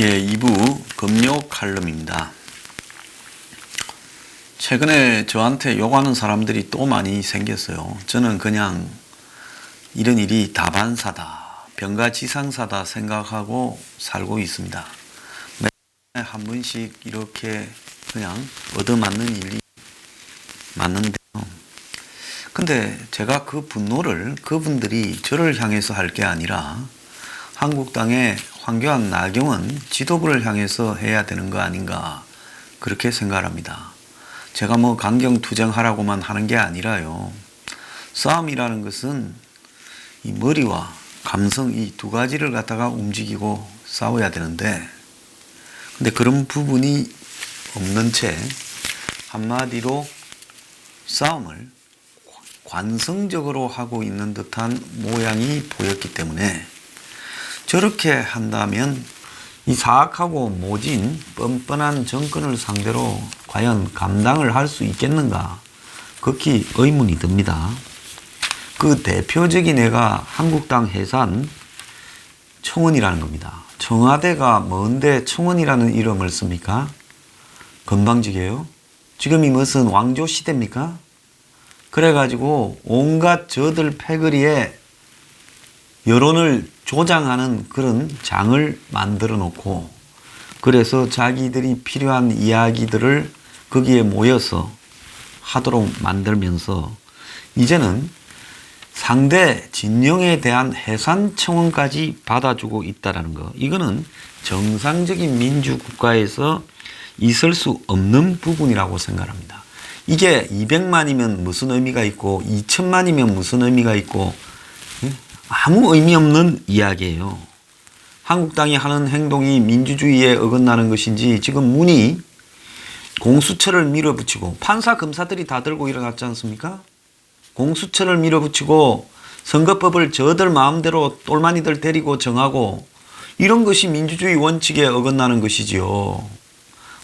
예, 2부 금요 칼럼입니다. 최근에 저한테 욕하는 사람들이 또 많이 생겼어요. 저는 그냥 이런 일이 다반사다, 병가지상사다 생각하고 살고 있습니다. 매일 한 번씩 이렇게 그냥 얻어맞는 일이 맞는데요. 근데 제가 그 분노를 그분들이 저를 향해서 할 게 아니라 한국당의 황교안, 나경원 지도부를 향해서 해야 되는 거 아닌가, 그렇게 생각합니다. 제가 뭐 강경투쟁하라고만 하는 게 아니라요. 싸움이라는 것은 이 머리와 감성, 이 두 가지를 갖다가 움직이고 싸워야 되는데, 근데 그런 부분이 없는 채 한마디로 싸움을 관성적으로 하고 있는 듯한 모양이 보였기 때문에, 저렇게 한다면 이 사악하고 모진 뻔뻔한 정권을 상대로 과연 감당을 할 수 있겠는가, 극히 의문이 듭니다. 그 대표적인 애가 한국당 해산 청원이라는 겁니다. 청와대가 뭔데 청원이라는 이름을 씁니까? 건방지게요. 지금이 무슨 왕조 시대입니까? 그래가지고 온갖 저들 패거리에 여론을 조장하는 그런 장을 만들어 놓고, 그래서 자기들이 필요한 이야기들을 거기에 모여서 하도록 만들면서 이제는 상대 진영에 대한 해산 청원까지 받아주고 있다는 거, 이거는 정상적인 민주국가에서 있을 수 없는 부분이라고 생각합니다. 이게 200만이면 무슨 의미가 있고 2천만이면 무슨 의미가 있고, 아무 의미 없는 이야기예요. 한국당이 하는 행동이 민주주의에 어긋나는 것인지, 지금 문이 공수처를 밀어붙이고 판사 검사들이 다 들고 일어났지 않습니까? 공수처를 밀어붙이고 선거법을 저들 마음대로 똘마니들 데리고 정하고, 이런 것이 민주주의 원칙에 어긋나는 것이지요.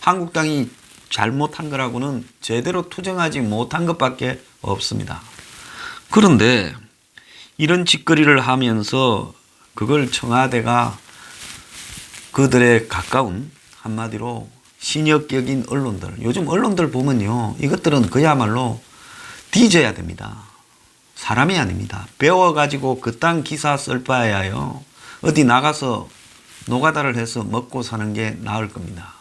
한국당이 잘못한 거라고는 제대로 투쟁하지 못한 것밖에 없습니다. 그런데 이런 짓거리를 하면서 그걸 청와대가 그들의 가까운, 한마디로 신역격인 언론들, 요즘 언론들 보면요, 이것들은 그야말로 뒤져야 됩니다. 사람이 아닙니다. 배워가지고 그딴 기사 쓸 바에야요, 어디 나가서 노가다를 해서 먹고 사는 게 나을 겁니다.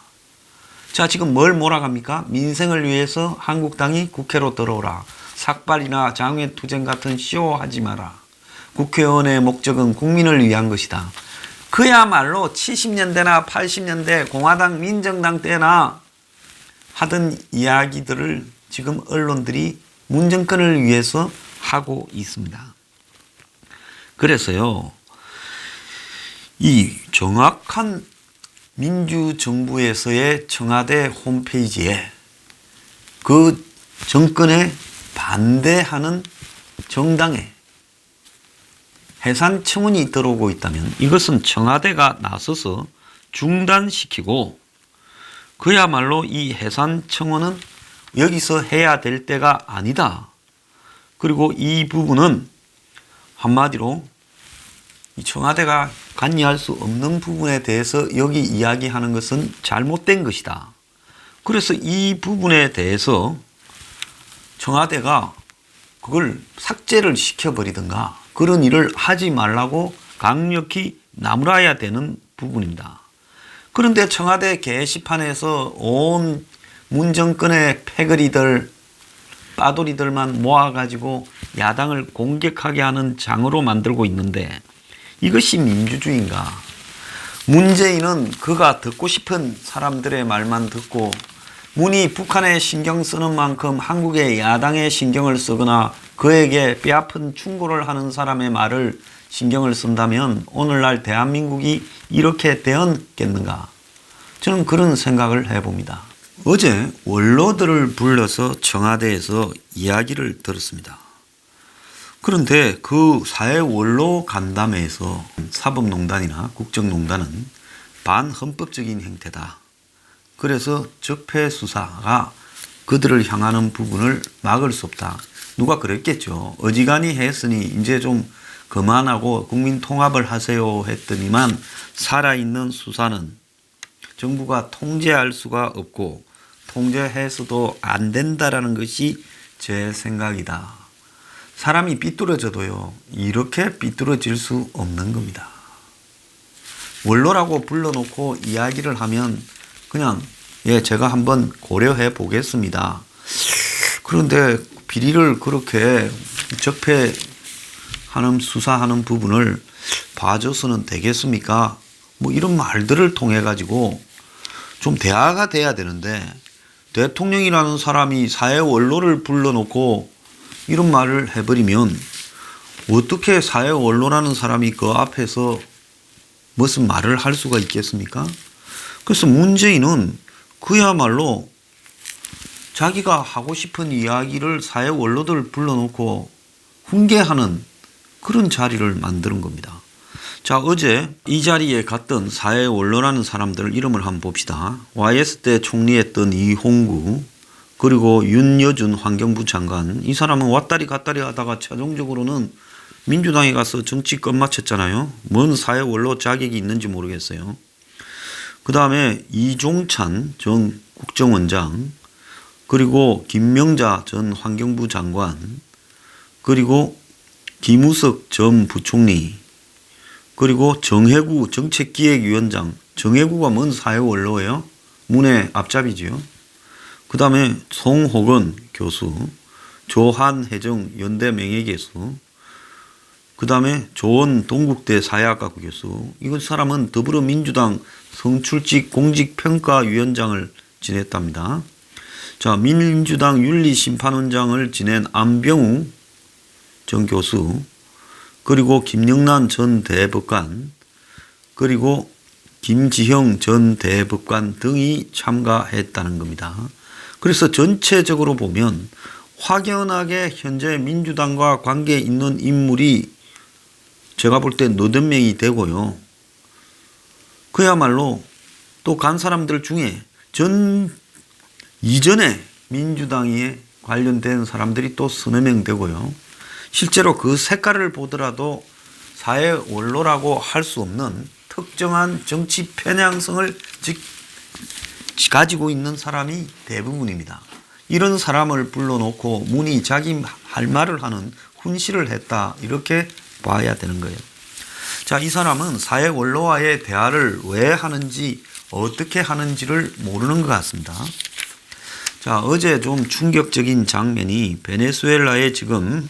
자, 지금 뭘 몰아갑니까? 민생을 위해서 한국당이 국회로 들어오라, 삭발이나 장외투쟁 같은 쇼 하지 마라, 국회의원의 목적은 국민을 위한 것이다. 그야말로 70년대나 80년대 공화당, 민정당 때나 하던 이야기들을 지금 언론들이 문정권을 위해서 하고 있습니다. 그래서요, 이 정확한 민주정부에서의 청와대 홈페이지에 그 정권에 반대하는 정당에 해산 청원이 들어오고 있다면 이것은 청와대가 나서서 중단시키고, 그야말로 이 해산 청원은 여기서 해야 될 때가 아니다. 그리고 이 부분은 한마디로 이 청와대가 관여할 수 없는 부분에 대해서 여기 이야기하는 것은 잘못된 것이다. 그래서 이 부분에 대해서 청와대가 그걸 삭제를 시켜버리든가 그런 일을 하지 말라고 강력히 나무라야 되는 부분입니다. 그런데 청와대 게시판에서 온 문정권의 패거리들, 빠돌이들만 모아가지고 야당을 공격하게 하는 장으로 만들고 있는데, 이것이 민주주의인가? 문재인은 그가 듣고 싶은 사람들의 말만 듣고, 문이 북한에 신경 쓰는 만큼 한국의 야당에 신경을 쓰거나 그에게 뼈아픈 충고를 하는 사람의 말을 신경을 쓴다면 오늘날 대한민국이 이렇게 되었겠는가? 저는 그런 생각을 해봅니다. 어제 원로들을 불러서 청와대에서 이야기를 들었습니다. 그런데 그 사회 원로 간담회에서 사법농단이나 국정농단은 반헌법적인 행태다. 그래서 적폐수사가 그들을 향하는 부분을 막을 수 없다. 누가 그랬겠죠. 어지간히 했으니 이제 좀 그만하고 국민 통합을 하세요 했더니만 살아있는 수사는 정부가 통제할 수가 없고 통제해서도 안 된다라는 것이 제 생각이다. 사람이 삐뚤어져도요, 이렇게 삐뚤어질 수 없는 겁니다. 원로라고 불러놓고 이야기를 하면 그냥 제가 한번 고려해 보겠습니다. 그런데 비리를 그렇게 적폐하는 수사하는 부분을 봐줘서는 되겠습니까? 뭐 이런 말들을 통해 가지고 좀 대화가 돼야 되는데 대통령이라는 사람이 사회 원로를 불러놓고 이런 말을 해버리면 어떻게 사회 원로라는 사람이 그 앞에서 무슨 말을 할 수가 있겠습니까? 그래서 문재인은 그야말로 자기가 하고 싶은 이야기를 사회 원로들 불러놓고 훈계하는 그런 자리를 만드는 겁니다. 자, 어제 이 자리에 갔던 사회 원로라는 사람들 이름을 한번 봅시다. YS 때 총리했던 이홍구, 그리고 윤여준 환경부 장관. 이 사람은 왔다리 갔다리 하다가 최종적으로는 민주당에 가서 정치 끝마쳤잖아요. 뭔 사회 원로 자격이 있는지 모르겠어요. 그 다음에 이종찬 전 국정원장, 그리고 김명자 전 환경부 장관, 그리고 김우석 전 부총리, 그리고 정혜구 정책기획위원장. 정혜구가 뭔 사회 원로예요? 문의 앞잡이지요. 그 다음에 송호건 교수, 조한혜정 연대 명예교수, 그 다음에 조원 동국대 사회학과 교수. 이 사람은 더불어민주당 성출직 공직평가위원장을 지냈답니다. 자, 민주당 윤리심판원장을 지낸 안병우 전 교수, 그리고 김영란 전 대법관, 그리고 김지형 전 대법관 등이 참가했다는 겁니다. 그래서 전체적으로 보면 확연하게 현재 민주당과 관계 있는 인물이 제가 볼 때 8명이 되고요. 그야말로 또 간 사람들 중에 이전에 민주당에 관련된 사람들이 또 서너 명 되고요. 실제로 그 색깔을 보더라도 사회 원로라고 할 수 없는 특정한 정치 편향성을 가지고 있는 사람이 대부분입니다. 이런 사람을 불러놓고 문이 자기 할 말을 하는 훈시를 했다, 이렇게 봐야 되는 거예요. 자, 이 사람은 사회 원로와의 대화를 왜 하는지 어떻게 하는지를 모르는 것 같습니다. 자, 어제 좀 충격적인 장면이 베네수엘라에 지금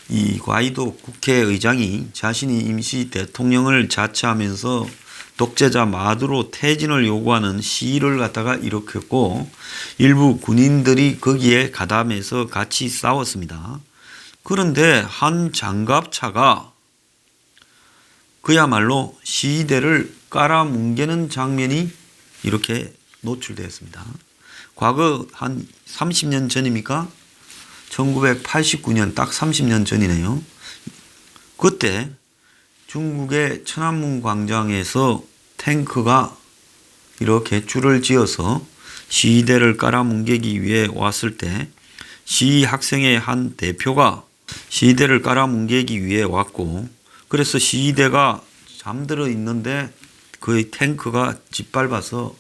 이 과이도 국회의장이 자신이 임시 대통령을 자처하면서 독재자 마두로 퇴진을 요구하는 시위를 갖다가 일으켰고 일부 군인들이 거기에 가담해서 같이 싸웠습니다. 그런데 한 장갑차가 그야말로 시위대를 깔아뭉개는 장면이 이렇게 노출되었습니다. 과거 한 30년 전입니까? 1989년 딱 30년 전이네요. 그때 중국의 천안문 광장에서 탱크가 이렇게 줄을 지어서 시위대를 깔아뭉개기 위해 왔을 때 시위 학생의 한 대표가 시위대를 깔아뭉개기 위해 왔고, 그래서 시위대가 잠들어 있는데 그 탱크가 짓밟아서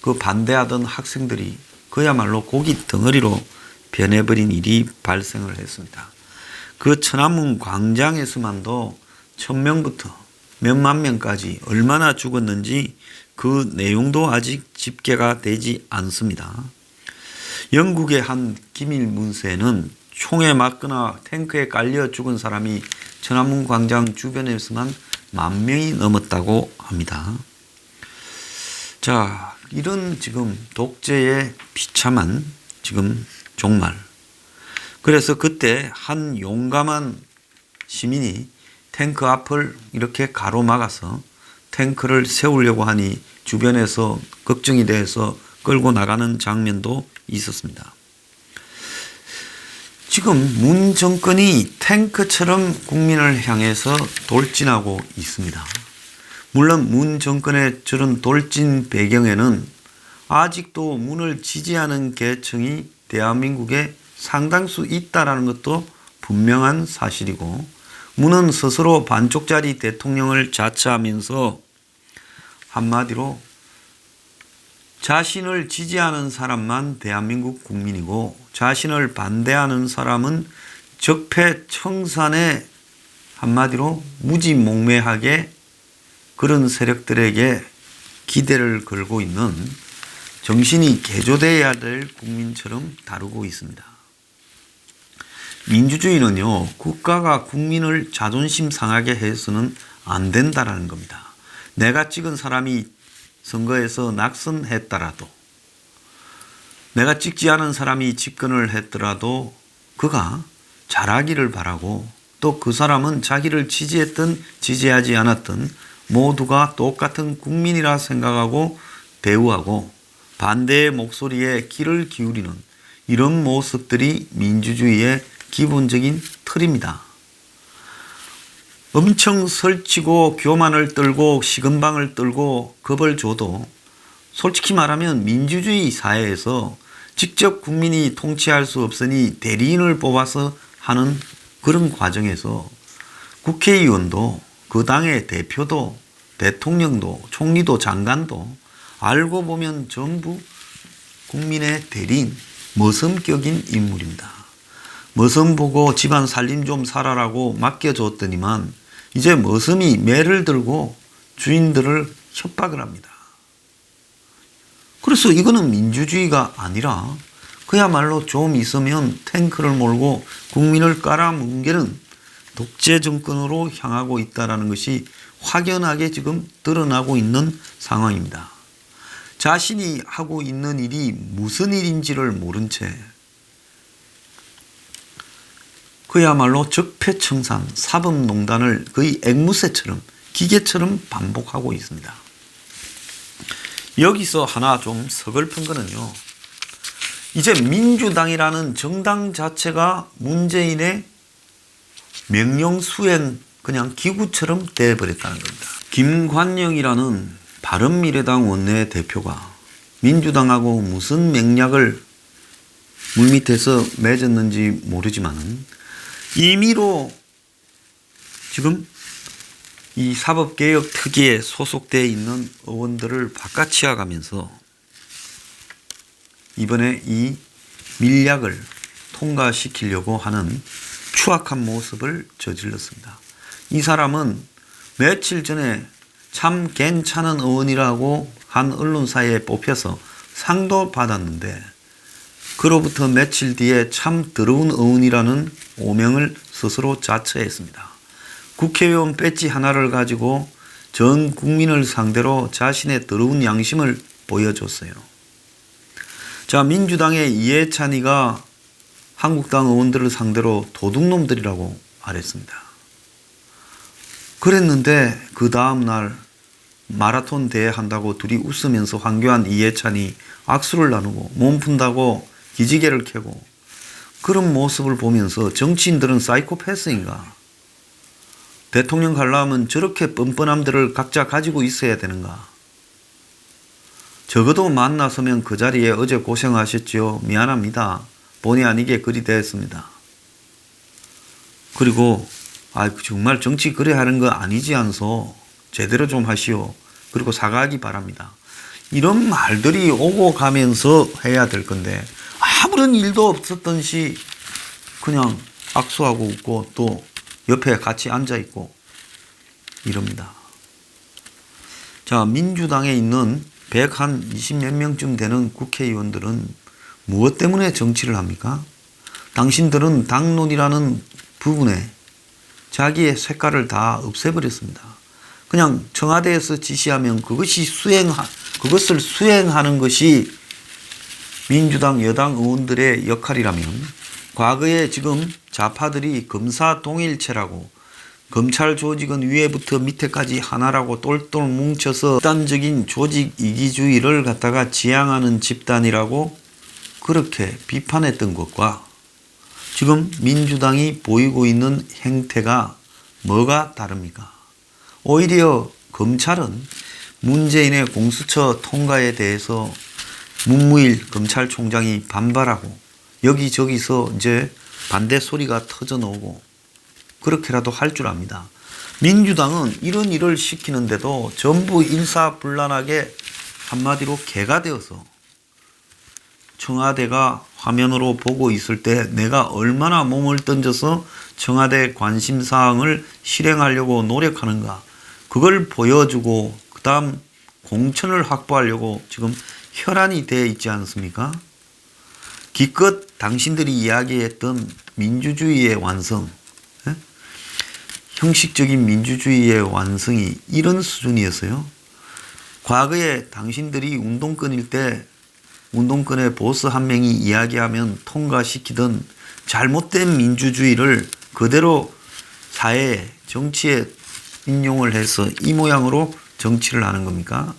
그 반대하던 학생들이 그야말로 고기 덩어리로 변해버린 일이 발생을 했습니다. 그 천안문 광장에서만도 1000명부터 몇만 명까지 얼마나 죽었는지 그 내용도 아직 집계가 되지 않습니다. 영국의 한 기밀 문서에는 총에 맞거나 탱크에 깔려 죽은 사람이 천안문 광장 주변에서만 10,000명이 넘었다고 합니다. 자, 이런 지금 독재의 비참한 지금 종말. 그래서 그때 한 용감한 시민이 탱크 앞을 이렇게 가로막아서 탱크를 세우려고 하니 주변에서 걱정이 돼서 끌고 나가는 장면도 있었습니다. 지금 문 정권이 탱크처럼 국민을 향해서 돌진하고 있습니다. 물론 문 정권의 저런 돌진 배경에는 아직도 문을 지지하는 계층이 대한민국에 상당수 있다라는 것도 분명한 사실이고, 문은 스스로 반쪽짜리 대통령을 자처하면서 한마디로 자신을 지지하는 사람만 대한민국 국민이고 자신을 반대하는 사람은 적폐청산에 한마디로 무지몽매하게 그런 세력들에게 기대를 걸고 있는 정신이 개조되어야 될 국민처럼 다루고 있습니다. 민주주의는요, 국가가 국민을 자존심 상하게 해서는 안 된다라는 겁니다. 내가 찍은 사람이 선거에서 낙선했더라도, 내가 찍지 않은 사람이 집권을 했더라도 그가 잘하기를 바라고, 또 그 사람은 자기를 지지했든 지지하지 않았든 모두가 똑같은 국민이라 생각하고 대우하고 반대의 목소리에 귀를 기울이는 이런 모습들이 민주주의의 기본적인 틀입니다. 엄청 설치고 교만을 떨고 시건방을 떨고 겁을 줘도 솔직히 말하면 민주주의 사회에서 직접 국민이 통치할 수 없으니 대리인을 뽑아서 하는 그런 과정에서 국회의원도 그 당의 대표도 대통령도 총리도 장관도 알고 보면 전부 국민의 대리인, 머슴격인 인물입니다. 머슴 보고 집안 살림 좀 살아라고 맡겨줬더니만 이제 머슴이 매를 들고 주인들을 협박을 합니다. 그래서 이거는 민주주의가 아니라 그야말로 좀 있으면 탱크를 몰고 국민을 깔아뭉개는 독재 정권으로 향하고 있다는 것이 확연하게 지금 드러나고 있는 상황입니다. 자신이 하고 있는 일이 무슨 일인지를 모른 채 그야말로 적폐청산, 사법농단을 거의 앵무새처럼 기계처럼 반복하고 있습니다. 여기서 하나 좀 서글픈 거는요, 이제 민주당이라는 정당 자체가 문재인의 명령 수행 그냥 기구처럼 돼버렸다는 겁니다. 김관영이라는 바른미래당 원내대표가 민주당하고 무슨 맥락을 물밑에서 맺었는지 모르지만 임의로 지금 이 사법개혁 특위에 소속되어 있는 의원들을 바깥치워가면서 이번에 이 밀약을 통과시키려고 하는 추악한 모습을 저질렀습니다. 이 사람은 며칠 전에 참 괜찮은 의원이라고 한 언론사에 뽑혀서 상도 받았는데 그로부터 며칠 뒤에 참 더러운 의원이라는 오명을 스스로 자처했습니다. 국회의원 배지 하나를 가지고 전 국민을 상대로 자신의 더러운 양심을 보여줬어요. 자, 민주당의 이해찬이가 한국당 의원들을 상대로 도둑놈들이라고 말했습니다. 그랬는데 그 다음날 마라톤 대회 한다고 둘이 웃으면서 황교안 이해찬이 악수를 나누고 몸 푼다고 기지개를 켜고 그런 모습을 보면서 정치인들은 사이코패스인가? 대통령 가려면 저렇게 뻔뻔함들을 각자 가지고 있어야 되는가? 적어도 만나서면 그 자리에 어제 고생하셨지요. 미안합니다. 본의 아니게 그리 됐습니다. 그리고 정말 정치 그래 하는 거 아니지 않소. 제대로 좀 하시오. 그리고 사과하기 바랍니다. 이런 말들이 오고 가면서 해야 될 건데 아무런 일도 없었던 시 그냥 악수하고 웃고 또 옆에 같이 앉아있고 이럽니다. 자, 민주당에 있는 120몇 명쯤 되는 국회의원들은 무엇 때문에 정치를 합니까? 당신들은 당론이라는 부분에 자기의 색깔을 다 없애버렸습니다. 그냥 청와대에서 지시하면 그것을 수행하는 것이 민주당 여당 의원들의 역할이라면 과거에 지금 좌파들이 검사 동일체라고 검찰 조직은 위에부터 밑에까지 하나라고 똘똘 뭉쳐서 집단적인 조직 이기주의를 갖다가 지향하는 집단이라고 그렇게 비판했던 것과 지금 민주당이 보이고 있는 행태가 뭐가 다릅니까? 오히려 검찰은 문재인의 공수처 통과에 대해서 문무일 검찰총장이 반발하고 여기저기서 이제 반대 소리가 터져 나오고 그렇게라도 할 줄 압니다. 민주당은 이런 일을 시키는데도 전부 일사불란하게 한마디로 개가 되어서 청와대가 화면으로 보고 있을 때 내가 얼마나 몸을 던져서 청와대 관심사항을 실행하려고 노력하는가, 그걸 보여주고 그 다음 공천을 확보하려고 지금 혈안이 되어 있지 않습니까? 기껏 당신들이 이야기했던 민주주의의 완성, 형식적인 민주주의의 완성이 이런 수준이었어요. 과거에 당신들이 운동권일 때 운동권의 보스 한 명이 이야기하면 통과시키던 잘못된 민주주의를 그대로 사회에, 정치에 인용을 해서 이 모양으로 정치를 하는 겁니까?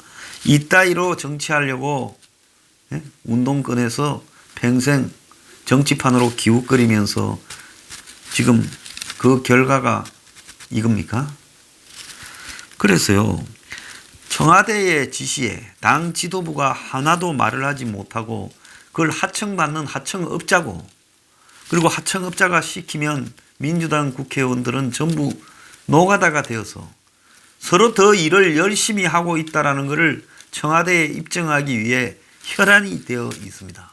이따위로 정치하려고 운동권에서 평생 정치판으로 기웃거리면서 지금 그 결과가 이겁니까? 그래서요, 청와대의 지시에 당 지도부가 하나도 말을 하지 못하고 그걸 하청받는 하청업자고, 그리고 하청업자가 시키면 민주당 국회의원들은 전부 노가다가 되어서 서로 더 일을 열심히 하고 있다는 것을 청와대에 입증하기 위해 혈안이 되어 있습니다.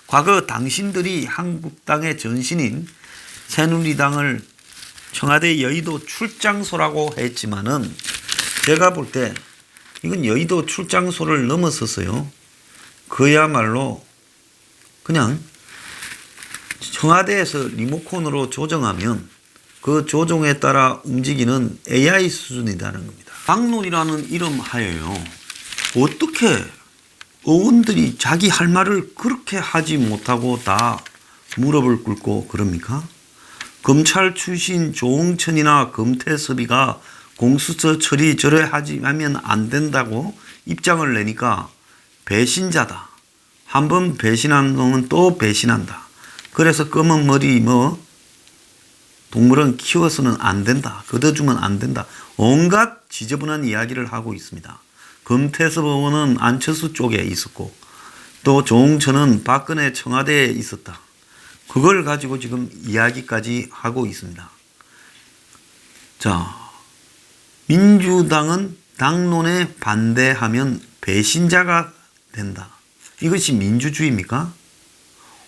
과거 당신들이 한국당의 전신인 새누리당을 청와대 여의도 출장소라고 했지만은 제가 볼 때 이건 여의도 출장소를 넘어섰어요. 그야말로 그냥 청와대에서 리모컨으로 조정하면 그 조종에 따라 움직이는 AI 수준이라는 겁니다. 당론이라는 이름 하에요, 어떻게 의원들이 자기 할 말을 그렇게 하지 못하고 다 무릎을 꿇고 그럽니까? 검찰 출신 조응천이나 금태섭이가 공수처 처리 저래 하면 안 된다고 입장을 내니까 배신자다. 한번 배신한 놈은 또 배신한다. 그래서 검은 머리 동물은 키워서는 안 된다. 걷어주면 안 된다. 온갖 지저분한 이야기를 하고 있습니다. 금태섭 의원은 안철수 쪽에 있었고 또 조응천은 박근혜 청와대에 있었다. 그걸 가지고 지금 이야기까지 하고 있습니다. 자, 민주당은 당론에 반대하면 배신자가 된다. 이것이 민주주의입니까?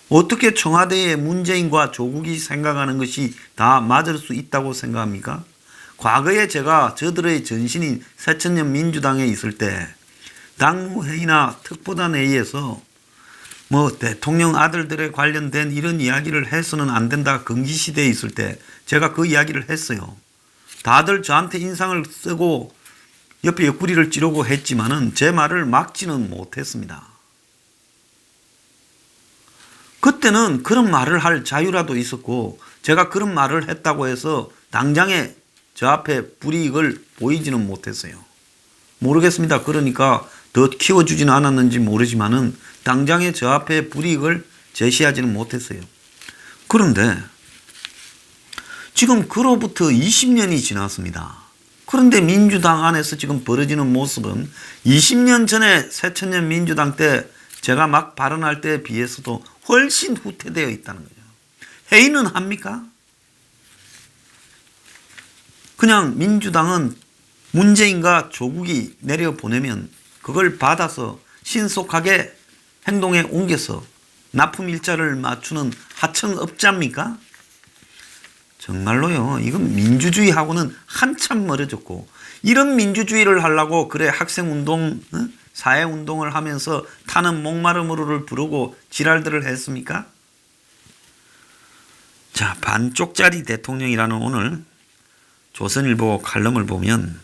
어떻게 청와대의 문재인과 조국이 생각하는 것이 다 맞을 수 있다고 생각합니까? 과거에 제가 저들의 전신인 새천년 민주당에 있을 때 당무회의나 특보단 회의에서 대통령 아들들에 관련된 이런 이야기를 해서는 안 된다 금기시대에 있을 때 제가 그 이야기를 했어요. 다들 저한테 인상을 쓰고 옆에 옆구리를 찌르고 했지만은 제 말을 막지는 못했습니다. 그때는 그런 말을 할 자유라도 있었고 제가 그런 말을 했다고 해서 당장에 저 앞에 불이익을 보이지는 못했어요. 모르겠습니다. 그러니까 더 키워주지는 않았는지 모르지만은 당장에 저 앞에 불이익을 제시하지는 못했어요. 그런데 지금 그로부터 20년이 지났습니다. 그런데 민주당 안에서 지금 벌어지는 모습은 20년 전에 새천년 민주당 때 제가 막 발언할 때에 비해서도 훨씬 후퇴되어 있다는 거죠. 회의는 합니까? 그냥 민주당은 문재인과 조국이 내려보내면 그걸 받아서 신속하게 행동에 옮겨서 납품 일자를 맞추는 하청업자입니까? 정말로요, 이건 민주주의하고는 한참 멀어졌고, 이런 민주주의를 하려고 그래 학생운동, 사회운동을 하면서 타는 목마름으로를 부르고 지랄들을 했습니까? 자, 반쪽짜리 대통령이라는 오늘 조선일보 칼럼을 보면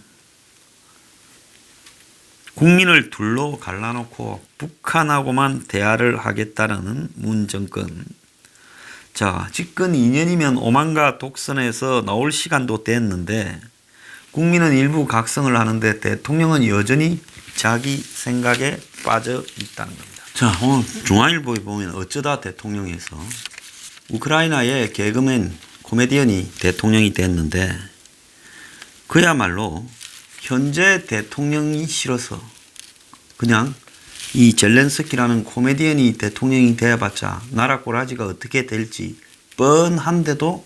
국민을 둘로 갈라놓고 북한하고만 대화를 하겠다는 문 정권. 자, 집권 2년이면 오만과 독선에서 나올 시간도 됐는데 국민은 일부 각성을 하는데 대통령은 여전히 자기 생각에 빠져 있다는 겁니다. 자, 오늘 중앙일보에 보면 어쩌다 대통령에서 우크라이나의 개그맨 코미디언이 대통령이 됐는데 그야말로 현재 대통령이 싫어서 그냥 이 젤렌스키라는 코미디언이 대통령이 되어봤자 나라 꼬라지가 어떻게 될지 뻔한데도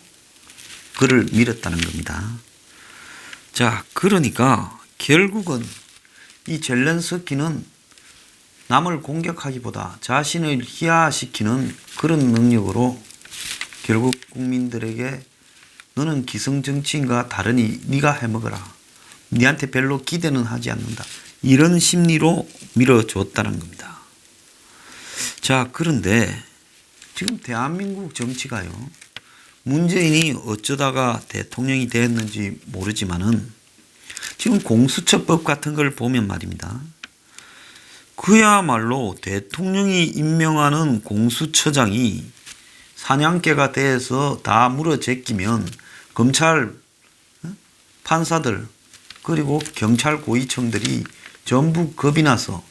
그를 밀었다는 겁니다. 자, 그러니까 결국은 이 젤렌스키는 남을 공격하기보다 자신을 희화시키는 그런 능력으로 결국 국민들에게 너는 기성정치인과 다르니 네가 해먹어라. 네한테 별로 기대는 하지 않는다. 이런 심리로 밀어줬다는 겁니다. 자, 그런데 지금 대한민국 정치가요. 문재인이 어쩌다가 대통령이 됐는지 모르지만은 지금 공수처법 같은 걸 보면 말입니다. 그야말로 대통령이 임명하는 공수처장이 사냥개가 돼서 다 물어 제끼면 검찰, 판사들 그리고 경찰 고위층들이 전부 겁이 나서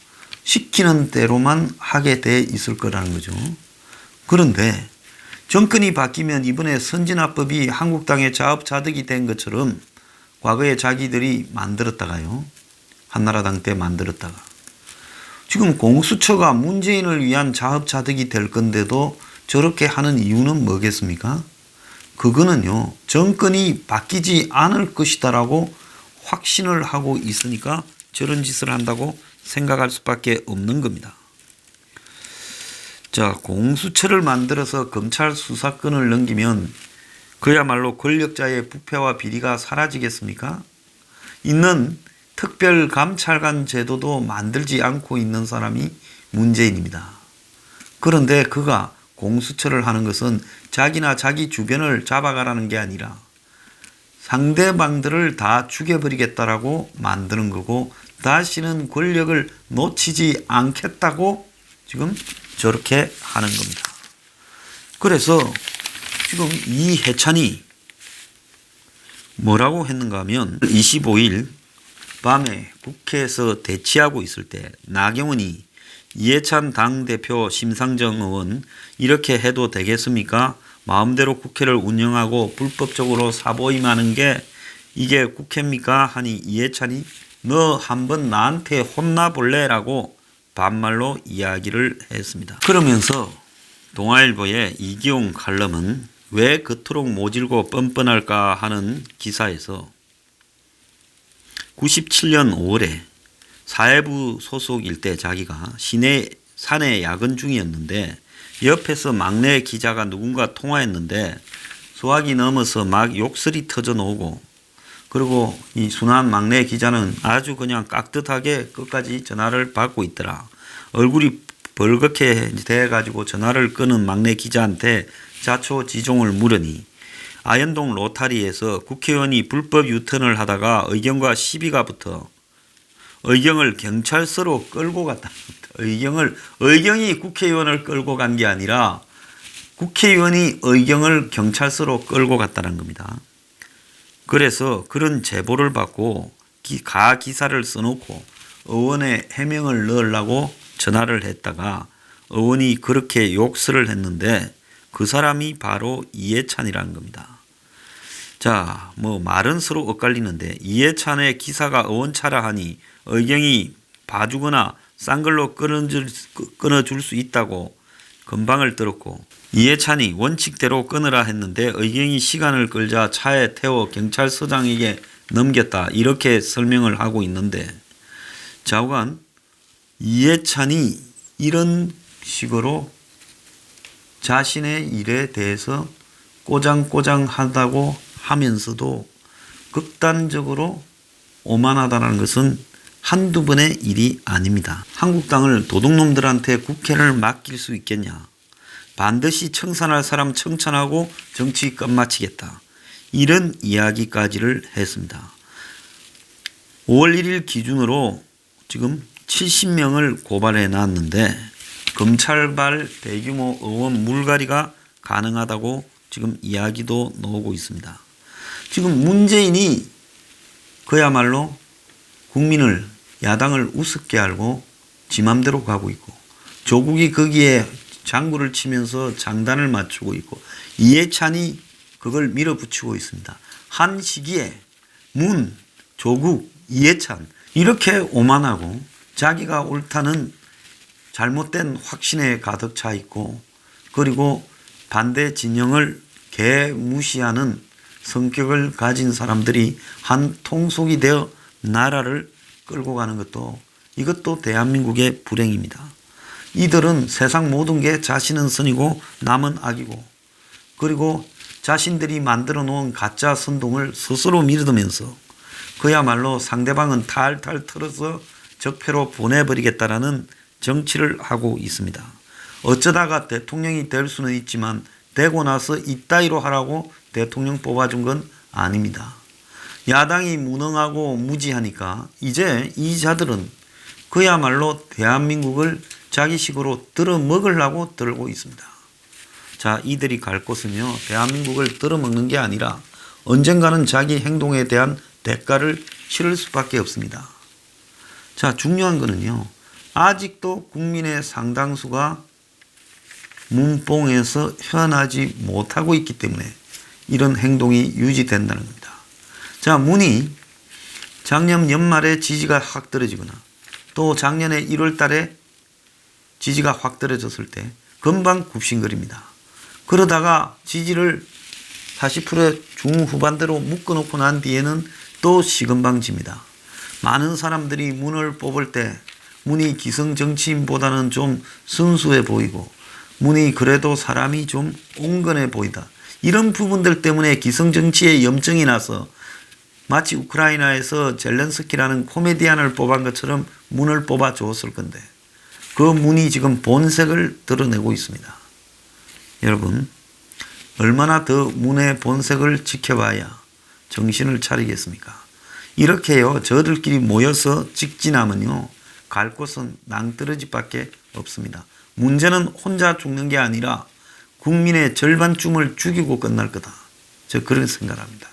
시키는 대로만 하게 돼 있을 거라는 거죠. 그런데 정권이 바뀌면 이번에 선진화법이 한국당의 자업자득이 된 것처럼 과거에 자기들이 만들었다가요. 한나라당 때 만들었다가 지금 공수처가 문재인을 위한 자업자득이 될 건데도 저렇게 하는 이유는 뭐겠습니까? 그거는요. 정권이 바뀌지 않을 것이다라고 확신을 하고 있으니까 저런 짓을 한다고 생각할 수밖에 없는 겁니다. 자, 공수처를 만들어서 검찰 수사권을 넘기면 그야말로 권력자의 부패와 비리가 사라지겠습니까? 있는 특별감찰관 제도도 만들지 않고 있는 사람이 문재인입니다. 그런데 그가 공수처를 하는 것은 자기나 자기 주변을 잡아가라는 게 아니라 상대방들을 다 죽여버리겠다라고 만드는 거고 다시는 권력을 놓치지 않겠다고 지금 저렇게 하는 겁니다. 그래서 지금 이해찬이 뭐라고 했는가 하면 25일 밤에 국회에서 대치하고 있을 때 나경원이 이해찬 당대표 심상정 의원 이렇게 해도 되겠습니까? 마음대로 국회를 운영하고 불법적으로 사보임하는 게 이게 국회입니까? 하니 이해찬이 너 한번 나한테 혼나볼래? 라고 반말로 이야기를 했습니다. 그러면서 동아일보의 이기용 칼럼은 왜 그토록 모질고 뻔뻔할까 하는 기사에서 97년 5월에 사회부 소속일 때 자기가 산에 야근 중이었는데 옆에서 막내 기자가 누군가 통화했는데 수학이 넘어서 막 욕설이 터져 나오고 그리고 이 순한 막내 기자는 아주 그냥 깍듯하게 끝까지 전화를 받고 있더라. 얼굴이 벌겋게 돼가지고 전화를 끄는 막내 기자한테 자초지종을 물으니 아현동 로타리에서 국회의원이 불법 유턴을 하다가 의경과 시비가 붙어 의경을 경찰서로 끌고 갔다. 의경이 국회의원을 끌고 간 게 아니라 국회의원이 의경을 경찰서로 끌고 갔다는 겁니다. 그래서 그런 제보를 받고 기사를 써놓고 의원의 해명을 넣으려고 전화를 했다가 의원이 그렇게 욕설을 했는데 그 사람이 바로 이해찬이라는 겁니다. 자, 뭐 말은 서로 엇갈리는데 이해찬의 기사가 의원차라 하니 의경이 봐주거나 싼 걸로 끊어줄 수 있다고 건방을 들었고 이해찬이 원칙대로 끊으라 했는데 의경이 시간을 끌자 차에 태워 경찰서장에게 넘겼다 이렇게 설명을 하고 있는데 좌우간 이해찬이 이런 식으로 자신의 일에 대해서 꼬장꼬장하다고 하면서도 극단적으로 오만하다는 것은 한두 번의 일이 아닙니다. 한국당을 도둑놈들한테 국회를 맡길 수 있겠냐. 반드시 청산할 사람 청산하고 정치 끝마치겠다. 이런 이야기까지를 했습니다. 5월 1일 기준으로 지금 70명을 고발해 놨는데 검찰발 대규모 의원 물갈이가 가능하다고 지금 이야기도 나오고 있습니다. 지금 문재인이 그야말로 국민을 야당을 우습게 알고 지 맘대로 가고 있고 조국이 거기에 장구를 치면서 장단을 맞추고 있고 이해찬이 그걸 밀어붙이고 있습니다. 한 시기에 문, 조국, 이해찬 이렇게 오만하고 자기가 옳다는 잘못된 확신에 가득 차 있고 그리고 반대 진영을 개무시하는 성격을 가진 사람들이 한 통속이 되어 나라를 끌고 가는 것도 이것도 대한민국의 불행입니다. 이들은 세상 모든 게 자신은 선이고 남은 악이고, 그리고 자신들이 만들어 놓은 가짜 선동을 스스로 믿으면서 그야말로 상대방은 탈탈 털어서 적폐로 보내버리겠다라는 정치를 하고 있습니다. 어쩌다가 대통령이 될 수는 있지만 되고 나서 이따위로 하라고 대통령 뽑아준 건 아닙니다. 야당이 무능하고 무지하니까 이제 이 자들은 그야말로 대한민국을 자기식으로 들어먹으려고 들고 있습니다. 자, 이들이 갈 곳은요, 대한민국을 들어먹는 게 아니라 언젠가는 자기 행동에 대한 대가를 치를 수밖에 없습니다. 자, 중요한 거는요, 아직도 국민의 상당수가 문봉에서 헤어나지 못하고 있기 때문에 이런 행동이 유지된다는 겁니다. 자, 문이 작년 연말에 지지가 확 떨어지거나 또 작년에 1월 달에 지지가 확 떨어졌을 때 금방 굽신거립니다. 그러다가 지지를 40% 중후반대로 묶어놓고 난 뒤에는 또 시금방집니다. 많은 사람들이 문을 뽑을 때 문이 기성정치인보다는 좀 순수해 보이고 문이 그래도 사람이 좀 온건해 보이다. 이런 부분들 때문에 기성정치에 염증이 나서 마치 우크라이나에서 젤렌스키라는 코미디언을 뽑은 것처럼 문을 뽑아 주었을 건데 그 문이 지금 본색을 드러내고 있습니다. 여러분, 얼마나 더 문의 본색을 지켜봐야 정신을 차리겠습니까? 이렇게요, 저들끼리 모여서 직진하면요, 갈 곳은 낭떠러지밖에 없습니다. 문제는 혼자 죽는 게 아니라 국민의 절반쯤을 죽이고 끝날 거다. 저 그런 생각을 합니다.